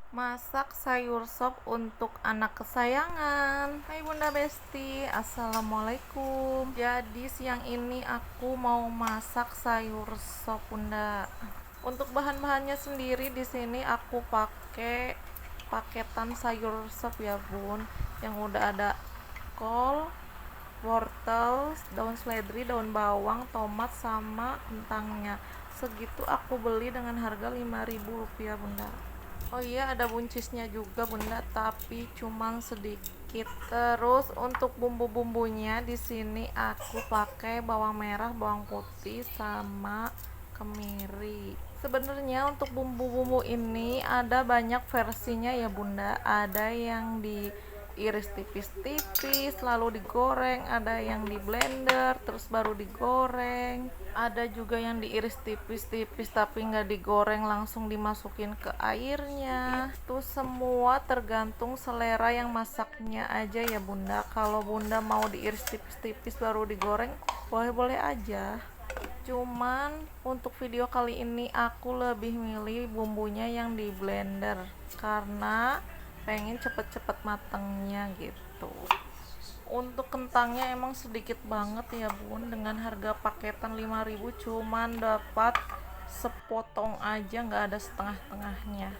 Masak sayur sop untuk anak kesayangan. Hai Bunda Besti, Assalamualaikum. Jadi siang ini aku mau masak sayur sop Bunda. Untuk bahan-bahannya sendiri di sini aku pakai paketan sayur sop ya Bun, yang udah ada kol, wortel, daun seledri, daun bawang, tomat sama kentangnya. Segitu aku beli dengan harga Rp5.000 Bunda. Oh iya, ada buncisnya juga Bunda, tapi cuman sedikit. Terus untuk bumbu-bumbunya di sini aku pakai bawang merah, bawang putih sama kemiri. Sebenarnya untuk bumbu-bumbu ini ada banyak versinya ya Bunda. Ada yang diiris tipis-tipis lalu digoreng, ada yang di blender terus baru digoreng, ada juga yang diiris tipis-tipis tapi nggak digoreng langsung dimasukin ke airnya. Itu semua tergantung selera yang masaknya aja ya Bunda. Kalau Bunda mau diiris tipis-tipis baru digoreng, boleh-boleh aja. Cuman untuk video kali ini aku lebih milih bumbunya yang di blender karena pengen cepet-cepet matengnya gitu. Untuk kentangnya emang sedikit banget ya Bun, dengan harga paketan 5.000 cuman dapat sepotong aja, nggak ada setengah-tengahnya.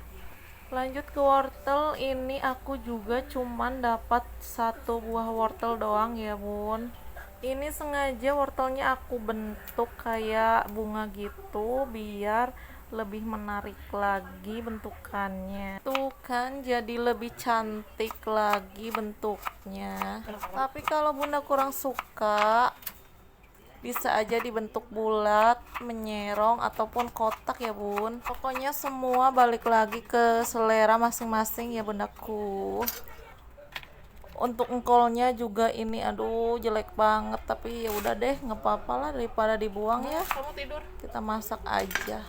Lanjut ke wortel, ini aku juga cuman dapat satu buah wortel doang ya Bun. Ini sengaja wortelnya aku bentuk kayak bunga gitu biar lebih menarik lagi bentukannya. Tuh kan jadi lebih cantik lagi bentuknya. Tapi kalau Bunda kurang suka, bisa aja dibentuk bulat, menyerong ataupun kotak ya Bun. Pokoknya semua balik lagi ke selera masing-masing ya Bundaku. Untuk engkolnya juga ini aduh jelek banget, tapi ya udah deh, nggak apa-apa lah, daripada dibuang ya kamu tidur, kita masak aja.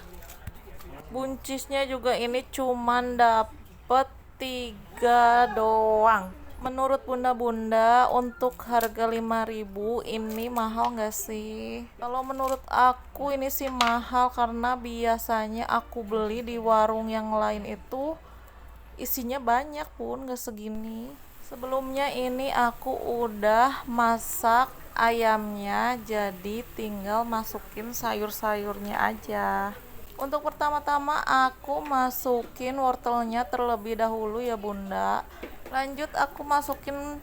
Buncisnya juga ini cuman dapet 3 doang. Menurut bunda-bunda untuk harga 5.000 ini mahal nggak sih? Kalau menurut aku ini sih mahal, karena biasanya aku beli di warung yang lain itu isinya banyak pun nggak segini. Sebelumnya ini aku udah masak ayamnya, jadi tinggal masukin sayur-sayurnya aja. Untuk pertama-tama aku masukin wortelnya terlebih dahulu ya Bunda. Lanjut aku masukin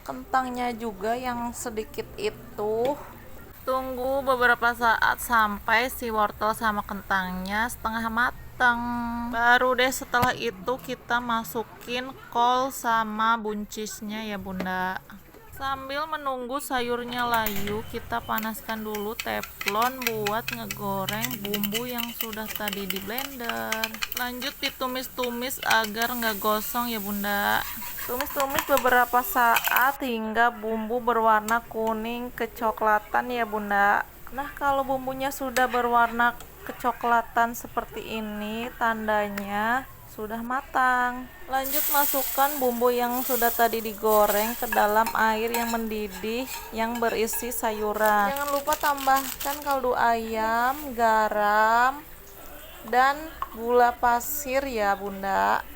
kentangnya juga yang sedikit itu. Tunggu beberapa saat sampai si wortel sama kentangnya setengah matang. Baru deh setelah itu kita masukin kol sama buncisnya ya Bunda. Sambil menunggu sayurnya layu, kita panaskan dulu teflon buat ngegoreng bumbu yang sudah tadi di blender. Lanjut ditumis-tumis agar nggak gosong ya Bunda. Tumis-tumis beberapa saat hingga bumbu berwarna kuning kecoklatan ya Bunda. Nah, kalau bumbunya sudah berwarna kecoklatan seperti ini, tandanya sudah matang. Lanjut masukkan bumbu yang sudah tadi digoreng ke dalam air yang mendidih yang berisi sayuran. Jangan lupa tambahkan kaldu ayam, garam, dan gula pasir ya Bunda.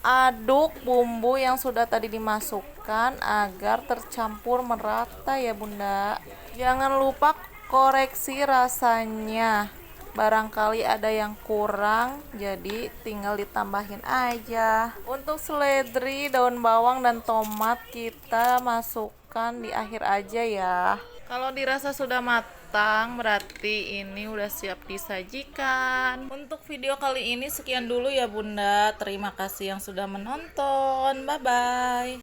Aduk bumbu yang sudah tadi dimasukkan agar tercampur merata ya Bunda. Jangan lupa koreksi rasanya, barangkali ada yang kurang, jadi tinggal ditambahin aja. Untuk seledri, daun bawang, dan tomat kita masukkan di akhir aja ya. Kalau dirasa sudah matang, berarti ini udah siap disajikan. Untuk video kali ini sekian dulu ya Bunda. Terima kasih yang sudah menonton. Bye bye.